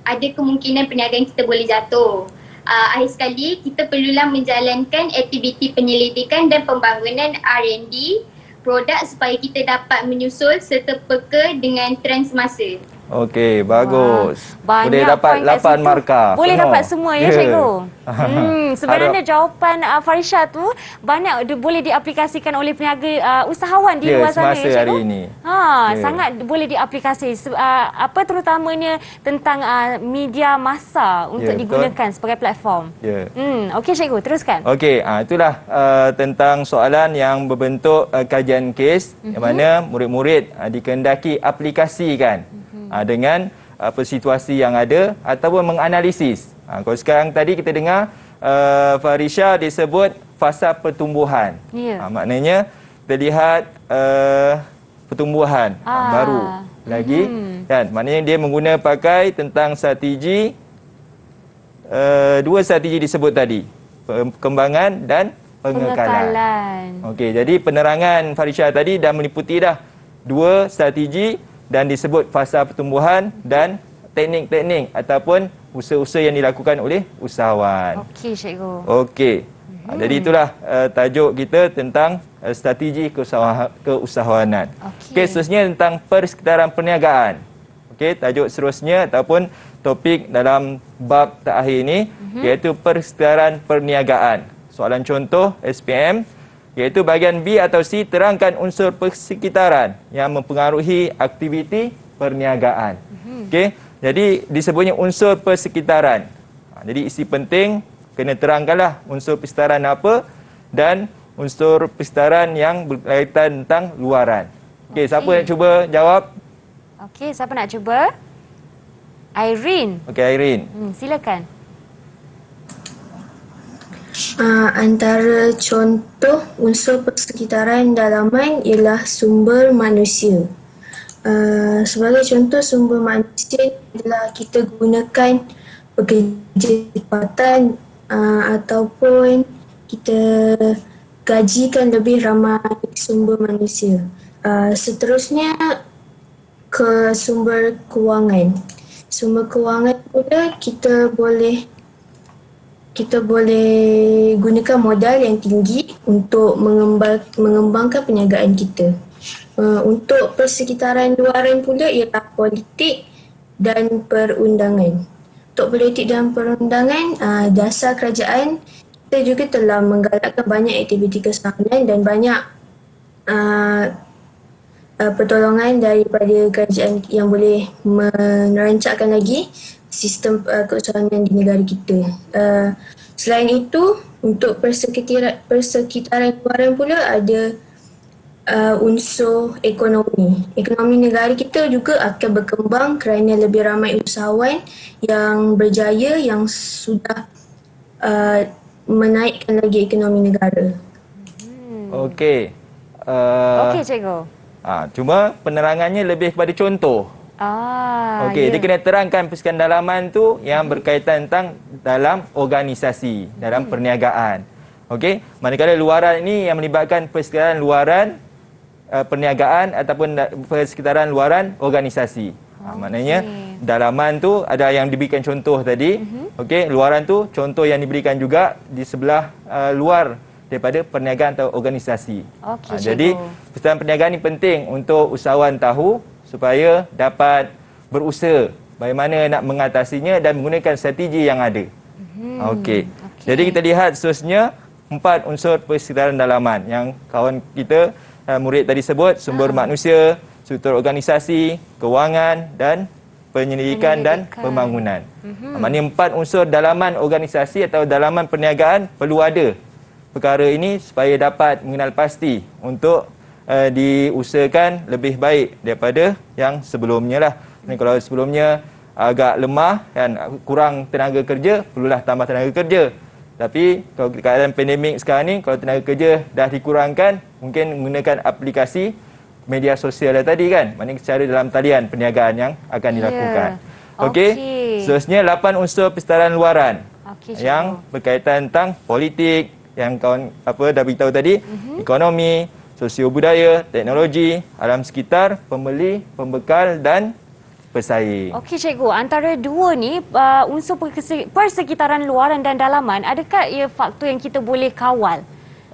ada kemungkinan perniagaan kita boleh jatuh. Akhir sekali, kita perlulah menjalankan aktiviti penyelidikan dan pembangunan R&D produk supaya kita dapat menyusul serta peka dengan trend semasa. Okey, bagus. Banyak boleh dapat 8 markah. Boleh penuh. dapat semua ya, cikgu. Sebenarnya jawapan Farisha tu banyak boleh diaplikasikan oleh peniaga usahawan di luar sana ya, cikgu. Hari ini. Sangat boleh diaplikasi terutamanya tentang media massa untuk digunakan sebagai platform. Okey, cikgu, teruskan. Okey, itulah tentang soalan yang berbentuk kajian kes yang mana murid-murid dikehendaki aplikasikan dengan apa situasi yang ada ataupun menganalisis. Kalau sekarang tadi kita dengar Farisha disebut fasa pertumbuhan. Maknanya terlihat pertumbuhan baru lagi kan. Maknanya dia menggunakan pakai tentang strategi dua strategi disebut tadi, perkembangan dan pengekalan. Okey, jadi penerangan Farisha tadi dah meliputi dah dua strategi dan disebut fasa pertumbuhan dan teknik-teknik ataupun usaha-usaha yang dilakukan oleh usahawan. Okey, cikgu. Okey. Jadi itulah tajuk kita tentang strategi keusahawanan. Okey, seterusnya tentang persekitaran perniagaan. Okey, tajuk seterusnya ataupun topik dalam bab terakhir ini iaitu persekitaran perniagaan. Soalan contoh SPM iaitu bahagian B atau C, terangkan unsur persekitaran yang mempengaruhi aktiviti perniagaan. Okey, jadi disebutnya unsur persekitaran. Jadi isi penting kena terangkanlah unsur persekitaran apa dan unsur persekitaran yang berkaitan tentang luaran. Okey, siapa nak cuba jawab? Okey, siapa nak cuba? Irene. Okey, Irene. Silakan. Antara contoh unsur persekitaran dalaman ialah sumber manusia. Sebagai contoh sumber manusia adalah kita gunakan pekerja tempatan ataupun kita gajikan lebih ramai sumber manusia. Seterusnya ke sumber kewangan. Sumber kewangan pula kita boleh gunakan modal yang tinggi untuk mengembangkan perniagaan kita. Untuk persekitaran luaran pula ialah politik dan perundangan. Untuk politik dan perundangan, dasar kerajaan kita juga telah menggalakkan banyak aktiviti kesawanan dan banyak pertolongan daripada kerajaan yang boleh merancangkan lagi sistem keusahawanan di negara kita. Selain itu, untuk persekitaran luaran pula ada unsur ekonomi. Ekonomi negara kita juga akan berkembang kerana lebih ramai usahawan yang berjaya yang sudah menaikkan lagi ekonomi negara. Okey. Okey, cikgu. Cuma penerangannya lebih kepada contoh. Okey, dia kena terangkan persekitaran dalaman tu yang berkaitan tentang dalam organisasi, dalam perniagaan. Okey, manakala luaran ini yang melibatkan persekitaran luaran perniagaan ataupun persekitaran luaran organisasi. Maknanya dalaman tu ada yang diberikan contoh tadi. Okey, luaran tu contoh yang diberikan juga di sebelah luar daripada perniagaan atau organisasi. Jadi persekitaran perniagaan ini penting untuk usahawan tahu supaya dapat berusaha bagaimana nak mengatasinya dan menggunakan strategi yang ada. Okey. Jadi kita lihat seterusnya 4 unsur persekitaran dalaman yang kawan kita murid tadi sebut, sumber manusia, struktur organisasi, kewangan dan penyelidikan dan pembangunan. Maknanya 4 unsur dalaman organisasi atau dalaman perniagaan perlu ada perkara ini supaya dapat mengenal pasti untuk diusahakan lebih baik daripada yang sebelumnya lah. Kalau sebelumnya agak lemah kan, kurang tenaga kerja, perlulah tambah tenaga kerja. Tapi kalau keadaan pandemik sekarang ni, kalau tenaga kerja dah dikurangkan, mungkin menggunakan aplikasi media sosial tadi kan, maknanya secara dalam talian perniagaan yang akan dilakukan. Okey. Seterusnya 8 unsur persekitaran luaran yang berkaitan tentang politik yang kawan dah beritahu tadi, ekonomi, sosio budaya, teknologi, alam sekitar, pembeli, pembekal dan pesaing. Okey cikgu, antara dua ni unsur persekitaran luaran dan dalaman, adakah ia faktor yang kita boleh kawal?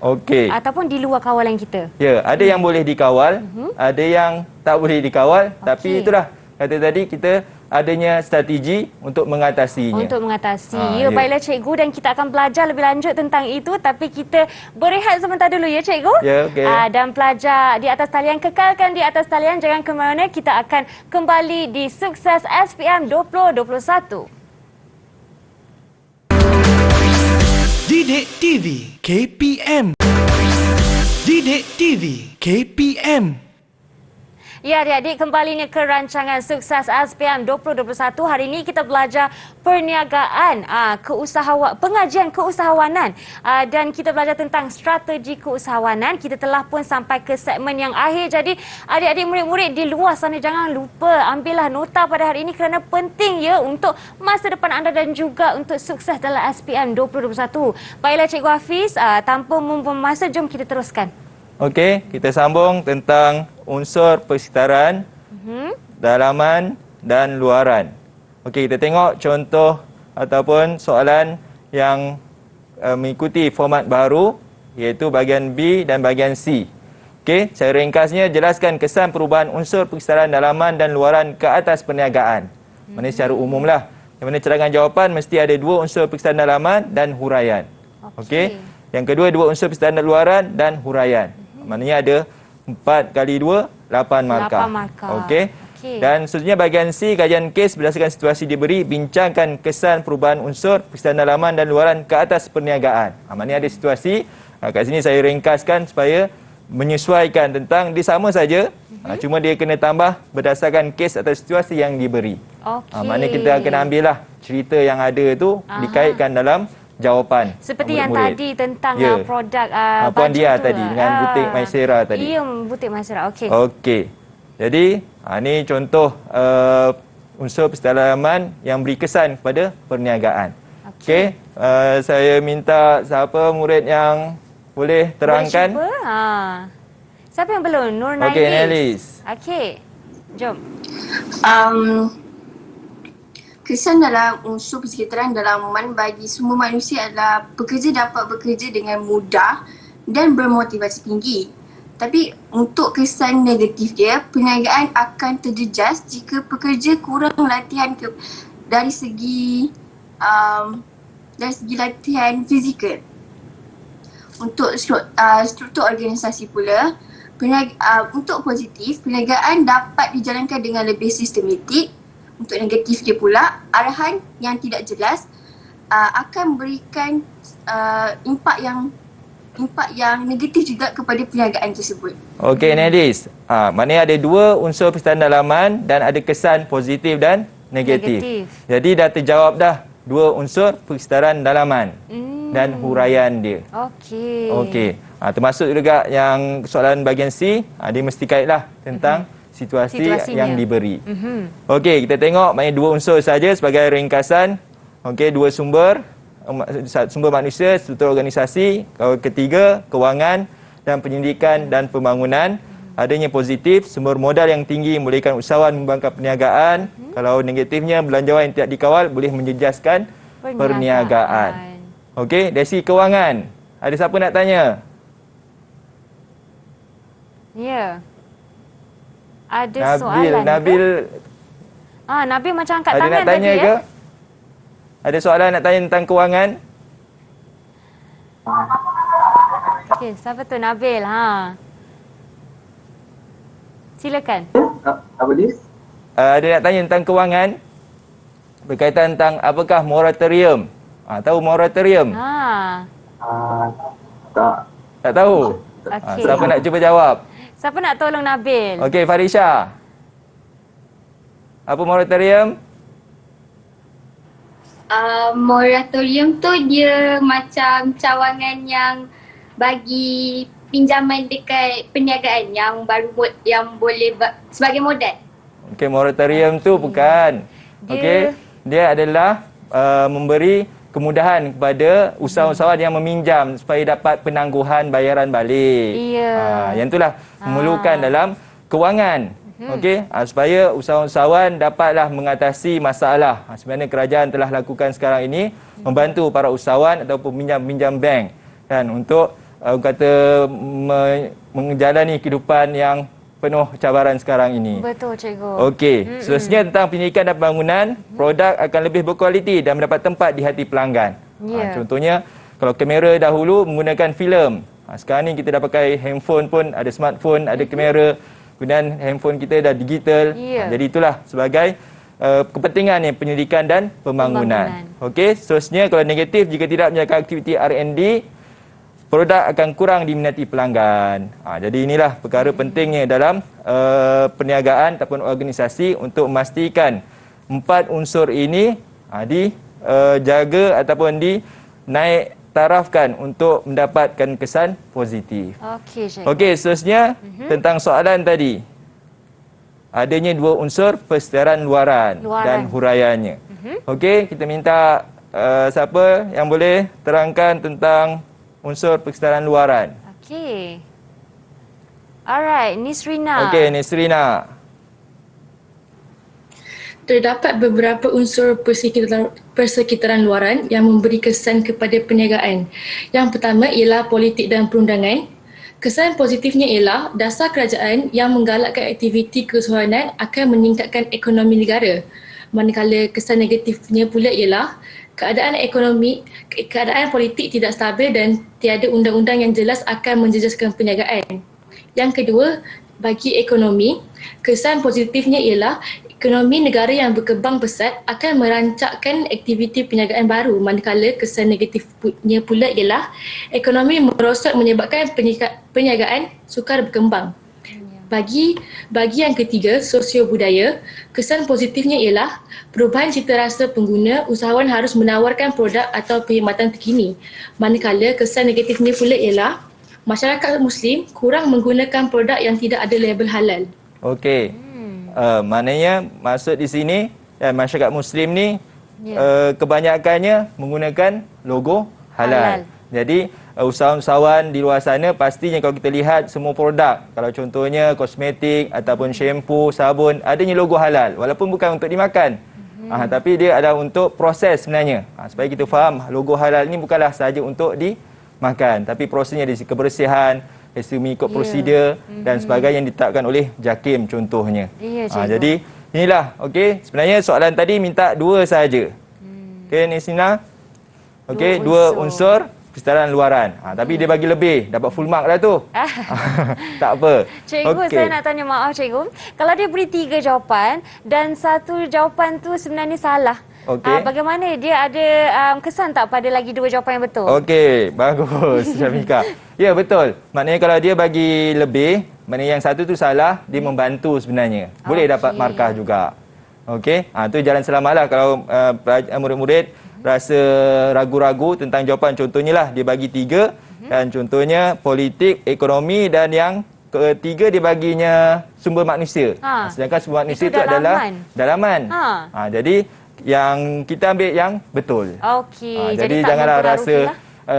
Okey. Ataupun di luar kawalan kita? Ya, ada yang boleh dikawal, ada yang tak boleh dikawal, tapi itulah kata tadi kita adanya strategi untuk mengatasinya. Untuk mengatasi. Baiklah cikgu, dan kita akan belajar lebih lanjut tentang itu, tapi kita berehat sebentar dulu ya cikgu. Ya, okey. Dan pelajar di atas talian, kekalkan di atas talian, jangan ke mana, kita akan kembali di Sukses SPM 2021. Didik TV KPM. Didik TV KPM. Ya adik-adik, kembalinya ke rancangan Sukses SPM 2021. Hari ini kita belajar perniagaan, pengajian keusahawanan, dan kita belajar tentang strategi keusahawanan. Kita telah pun sampai ke segmen yang akhir. Jadi adik-adik murid-murid di luar sana, jangan lupa ambillah nota pada hari ini kerana penting ya untuk masa depan anda dan juga untuk sukses dalam SPM 2021. Baiklah Cikgu Hafiz, tanpa membuang masa, jom kita teruskan. Okey, kita sambung tentang unsur persekitaran, dalaman dan luaran. Okey, kita tengok contoh ataupun soalan yang mengikuti format baru, iaitu bahagian B dan bahagian C. Okey, saya ringkasnya, jelaskan kesan perubahan unsur persekitaran dalaman dan luaran ke atas perniagaan. Maksudnya secara umumlah. Yang mana cadangan jawapan mesti ada 2 unsur persekitaran dalaman dan huraian. Okey. Yang kedua 2 unsur persekitaran luaran dan huraian. Maknanya ada 4 kali 2, 8 markah. Okey. Dan seterusnya bahagian C, kajian kes berdasarkan situasi diberi, bincangkan kesan perubahan unsur persekitaran dalaman dan luaran ke atas perniagaan. Maknanya ada situasi, kat sini saya ringkaskan supaya menyesuaikan tentang dia sama saja, cuma dia kena tambah berdasarkan kes atau situasi yang diberi. Maknanya kita kena ambillah cerita yang ada tu dikaitkan dalam jawapan. Seperti yang tadi tentang produk Puan Dia tadi dengan butik Maisera tadi. Ya, butik Maisera. Okey. Okey. Jadi, ini contoh unsur persekitaran dalaman yang beri kesan kepada perniagaan. Okey. Saya minta siapa murid yang boleh terangkan? Boleh cuba? Siapa yang belum? Nur Nailis. Okey, Nailis. Okey. Jom. Kesan dalam unsur persekitaran dalaman bagi semua manusia adalah pekerja dapat bekerja dengan mudah dan bermotivasi tinggi. Tapi untuk kesan negatif dia, perniagaan akan terjejas jika pekerja kurang latihan dari segi latihan fizikal. Untuk struktur organisasi pula, untuk positif, perniagaan dapat dijalankan dengan lebih sistematik. Untuk negatif dia pula, arahan yang tidak jelas akan memberikan impak yang negatif juga kepada perniagaan tersebut. Okey, Nadis. Maknanya ada 2 unsur persekitaran dalaman dan ada kesan positif dan negatif. Jadi dah terjawab dah 2 unsur persekitaran dalaman dan huraian dia. Okey. Okey. Termasuk juga yang soalan bahagian C, dia mesti kaitlah tentang situasi yang diberi. Okey, kita tengok maknanya 2 unsur saja sebagai ringkasan. Okey, 2 sumber manusia, struktur organisasi, ketiga kewangan dan pendidikan dan pembangunan. Adanya positif, sumber modal yang tinggi membolehkan usahawan membangkang perniagaan. Kalau negatifnya, belanjawan yang tidak dikawal boleh menjejaskan perniagaan. Okey, dari segi kewangan, ada siapa nak tanya? Ya. Ada soalan Nabil. ke? Nabil macam angkat Ada tangan nak tanya tadi ke? Ada soalan nak tanya tentang kewangan? Okey, siapa tu Nabil? Silakan. Apa dia? Ada nak tanya tentang kewangan? Berkaitan tentang apakah moratorium? Tahu moratorium? Tak tahu? Okey. Siapa nak cuba jawab? Siapa nak tolong Nabil? Okey, Farisha. Apa moratorium? Moratorium tu dia macam cawangan yang bagi pinjaman dekat perniagaan yang baru yang boleh sebagai modal. Okey, moratorium tu bukan. Okey, dia adalah memberi kemudahan kepada usahawan-usahawan yang meminjam supaya dapat penangguhan bayaran balik. Yang itulah memerlukan dalam kewangan. Okey, supaya usahawan-usahawan dapatlah mengatasi masalah. Sebenarnya kerajaan telah lakukan sekarang ini membantu para usahawan ataupun peminjam-peminjam bank kan untuk menjalani kehidupan yang penuh cabaran sekarang ini. Betul, cikgu. Okey, seterusnya tentang pendidikan dan pembangunan, produk akan lebih berkualiti dan mendapat tempat di hati pelanggan. Contohnya, kalau kamera dahulu menggunakan filem. Sekarang ni kita dah pakai handphone pun, ada smartphone, ada kamera. Kemudian handphone kita dah digital. Jadi itulah sebagai kepentingan pendidikan dan pembangunan. Okey, seterusnya kalau negatif, jika tidak menyediakan aktiviti R&D, produk akan kurang diminati pelanggan. Jadi inilah perkara pentingnya dalam perniagaan ataupun organisasi untuk memastikan 4 unsur ini dijaga ataupun dinaik tarafkan untuk mendapatkan kesan positif. Okey, seterusnya tentang soalan tadi. Adanya 2 unsur persedaran luaran dan huraiannya. Okey, kita minta siapa yang boleh terangkan tentang unsur persedaran luaran. Okey. Alright, Nisrina. Okey, Nisrina. Terdapat beberapa unsur persekitaran luaran yang memberi kesan kepada perniagaan. Yang pertama ialah politik dan perundangan. Kesan positifnya ialah dasar kerajaan yang menggalakkan aktiviti kesusahanan akan meningkatkan ekonomi negara. Manakala kesan negatifnya pula ialah keadaan politik tidak stabil dan tiada undang-undang yang jelas akan menjejaskan perniagaan. Yang kedua, bagi ekonomi, kesan positifnya ialah ekonomi negara yang berkembang pesat akan merancangkan aktiviti perniagaan baru, manakala kesan negatifnya pula ialah ekonomi merosot menyebabkan perniagaan sukar berkembang. Bagi yang ketiga, sosio budaya, kesan positifnya ialah perubahan cita rasa pengguna, usahawan harus menawarkan produk atau perkhidmatan terkini. Manakala kesan negatifnya pula ialah masyarakat Muslim kurang menggunakan produk yang tidak ada label halal. Okey. Maknanya maksud di sini masyarakat Muslim ni kebanyakannya menggunakan logo halal. Jadi usahawan-usahawan di luar sana pastinya kalau kita lihat semua produk, kalau contohnya kosmetik ataupun shampoo, sabun, adanya logo halal walaupun bukan untuk dimakan. Tapi dia adalah untuk proses sebenarnya. Supaya kita faham logo halal ni bukanlah sahaja untuk dimakan, tapi prosesnya dari kebersihan, mengikut prosedur dan sebagainya yang ditetapkan oleh JAKIM contohnya. Jadi inilah, okey, sebenarnya soalan tadi minta 2 sahaja. Okey, Nisina. Okey, 2 unsur persedaran luaran. Tapi dia bagi lebih, dapat full mark dah tu. Tak apa. Cikgu, saya nak tanya, maaf cikgu. Kalau dia beri 3 jawapan dan 1 jawapan tu sebenarnya salah. Bagaimana dia ada kesan tak pada lagi 2 jawapan yang betul? Okey, bagus Syamika. Ya, betul. Maknanya kalau dia bagi lebih, maknanya yang 1 tu salah, dia membantu sebenarnya. Boleh dapat markah juga. Okey, tu jalan selamatlah kalau murid-murid rasa ragu-ragu tentang jawapan. Contohnya lah, dia bagi 3 dan contohnya politik, ekonomi dan yang ketiga dia baginya sumber manusia. Sedangkan sumber manusia itu adalah dalaman. Jadi yang kita ambil yang betul. Okey, jadi janganlah rasa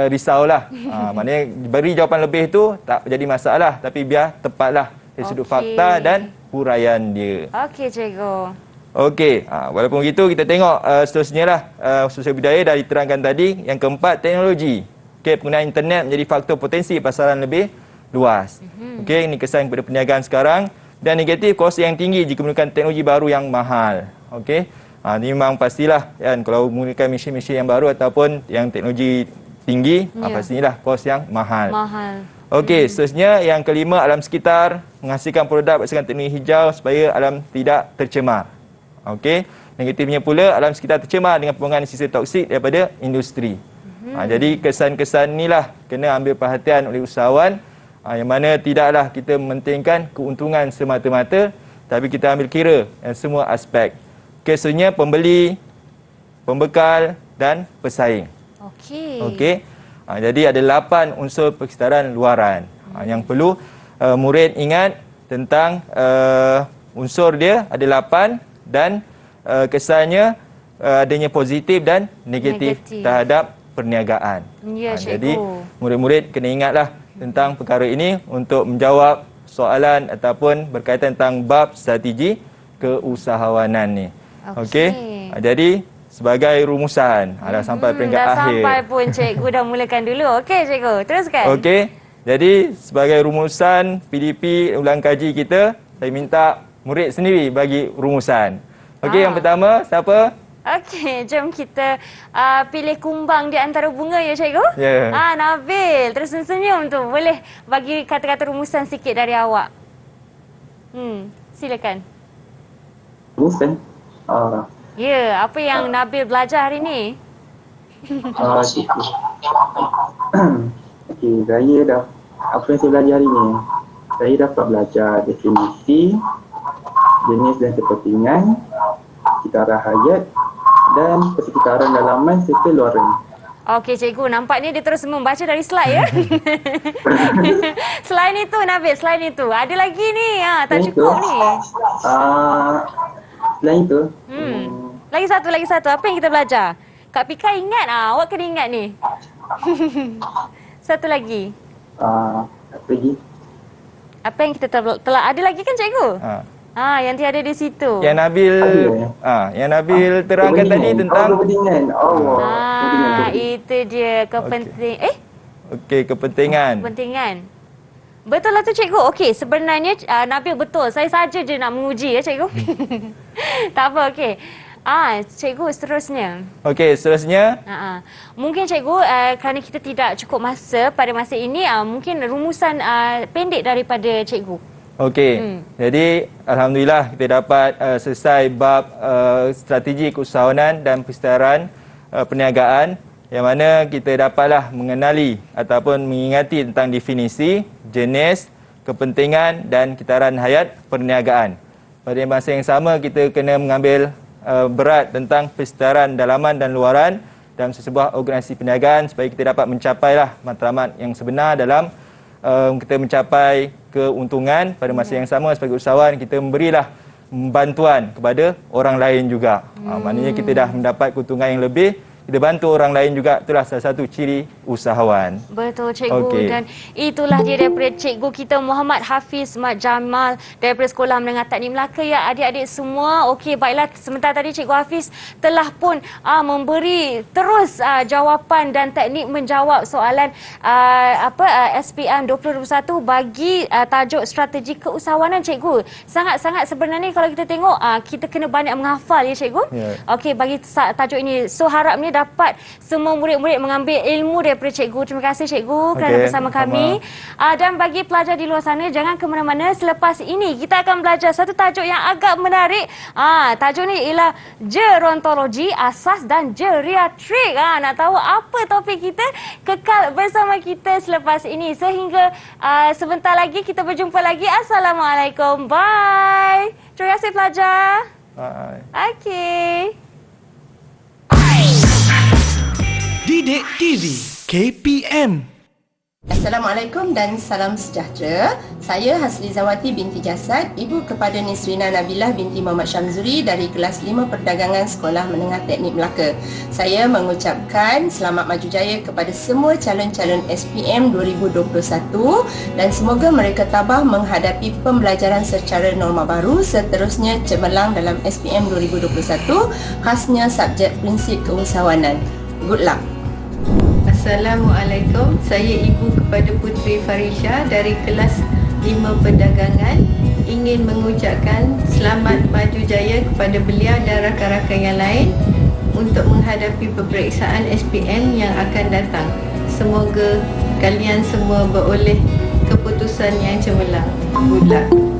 risaulah. Maknanya beri jawapan lebih tu tak jadi masalah, tapi biar tepatlah dari sudut fakta dan huraian dia. Okey, cikgu. Okey, walaupun begitu kita tengok seterusnya lah sosial budaya dah diterangkan tadi. Yang keempat, teknologi. Okey, penggunaan internet menjadi faktor potensi pasaran lebih luas. Okey, ini kesan kepada perniagaan sekarang. Dan negatif, kos yang tinggi jika menggunakan teknologi baru yang mahal. Okey. Ini memang pastilah kan, kalau menggunakan mesin-mesin yang baru ataupun yang teknologi tinggi, pastilah kos yang mahal. Okey, seterusnya yang kelima, alam sekitar, menghasilkan produk berdasarkan teknologi hijau supaya alam tidak tercemar. Okey. Negatifnya pula, alam sekitar tercemar dengan pembuangan sisa toksik daripada industri. Jadi kesan-kesan inilah kena ambil perhatian oleh usahawan, yang mana tidaklah kita mementingkan keuntungan semata-mata, tapi kita ambil kira semua aspek. Kesunya pembeli, pembekal dan pesaing. Okey. Jadi ada 8 unsur persekitaran luaran. Yang perlu murid ingat tentang unsur dia ada 8 dan kesannya adanya positif dan negatif terhadap perniagaan. Jadi murid-murid kena ingatlah tentang perkara ini untuk menjawab soalan ataupun berkaitan tentang bab strategi keusahawanan ni. Okey. Jadi sebagai rumusan, dah sampai peringkat dah akhir. Dah sampai pun cikgu dah mulakan dulu. Okey cikgu, teruskan. Okey. Jadi sebagai rumusan PDP ulang kaji kita, saya minta murid sendiri bagi rumusan. Okey, yang pertama siapa? Okey, jom kita pilih kumbang di antara bunga ya cikgu. Nabil, terus senyum tu. Boleh bagi kata-kata rumusan sikit dari awak. Silakan. Rumusan? Ya, apa yang Nabil belajar hari ni? Okey, saya dah, apa yang saya belajar hari ni? Saya dapat belajar definisi, jenis dan kepentingan, sekitar hayat dan persekitaran dalaman serta luaran. Okey cikgu, nampaknya dia terus membaca dari slide ya. Selain itu Nabil, selain itu ada lagi ni, tak cukup ni. Selain itu, lagi satu. Apa yang kita belajar? Kak Pika ingat, awak kena ingat ni. Satu lagi. Apa lagi? Apa yang kita telah ada lagi kan cikgu? Yang tiada di situ. Yang Nabil terangkan tadi tentang kepentingan. Itu dia kepentingan. Okey, kepentingan. Betul lah tu cikgu. Okey, sebenarnya Nabil betul. Saya saja je nak menguji ya cikgu. Tak apa, okey. Cikgu seterusnya. Okey, seterusnya. Mungkin cikgu kerana kita tidak cukup masa pada masa ini, mungkin rumusan pendek daripada cikgu. Okey. Jadi alhamdulillah kita dapat selesai bab strategi keusahawanan dan persekitaran perniagaan, yang mana kita dapatlah mengenali ataupun mengingati tentang definisi, jenis, kepentingan dan kitaran hayat perniagaan. Pada masa yang sama kita kena mengambil berat tentang persekitaran dalaman dan luaran dalam sebuah organisasi perniagaan supaya kita dapat mencapailah matlamat yang sebenar dalam kita mencapai keuntungan. Pada masa yang sama sebagai usahawan kita memberilah bantuan kepada orang lain juga. Maknanya kita dah mendapat keuntungan yang lebih, kita bantu orang lain juga. Itulah salah satu ciri usahawan. Betul cikgu. Dan itulah dia daripada cikgu kita Muhammad Hafiz Mat Jamal daripada Sekolah Menengah Teknik Melaka ya adik-adik semua. Okey, baiklah, sementara tadi cikgu Hafiz telah pun memberi terus jawapan dan teknik menjawab soalan SPM 2021 bagi tajuk strategi keusahawanan cikgu. Sangat-sangat sebenarnya kalau kita tengok kita kena banyak menghafal ya cikgu. Okey, bagi tajuk ini. So harapnya dapat semua murid-murid mengambil ilmu daripada cikgu. Terima kasih cikgu kerana bersama kami. Dan bagi pelajar di luar sana, jangan ke mana-mana. Selepas ini kita akan belajar satu tajuk yang agak menarik. Tajuk ni ialah gerontologi, asas dan geriatrik. Nak tahu apa topik kita? Kekal bersama kita selepas ini. Sehingga sebentar lagi kita berjumpa lagi. Assalamualaikum. Bye. Terima kasih pelajar. Bye. Okey. Didik TV KPM. Assalamualaikum dan salam sejahtera. Saya Haslizawati binti Jasad, ibu kepada Nisrina Nabilah binti Muhammad Syamzuri dari kelas 5 Perdagangan Sekolah Menengah Teknik Melaka. Saya mengucapkan selamat maju jaya kepada semua calon-calon SPM 2021 dan semoga mereka tabah menghadapi pembelajaran secara norma baru seterusnya cemerlang dalam SPM 2021, khasnya subjek prinsip keusahawanan. Good luck. Assalamualaikum. Saya ibu kepada Puteri Farisha dari kelas 5 Perdagangan. ingin mengucapkan selamat maju jaya kepada beliau dan rakan-rakan yang lain untuk menghadapi peperiksaan SPM yang akan datang. Semoga kalian semua beroleh keputusan yang cemerlang. Good luck.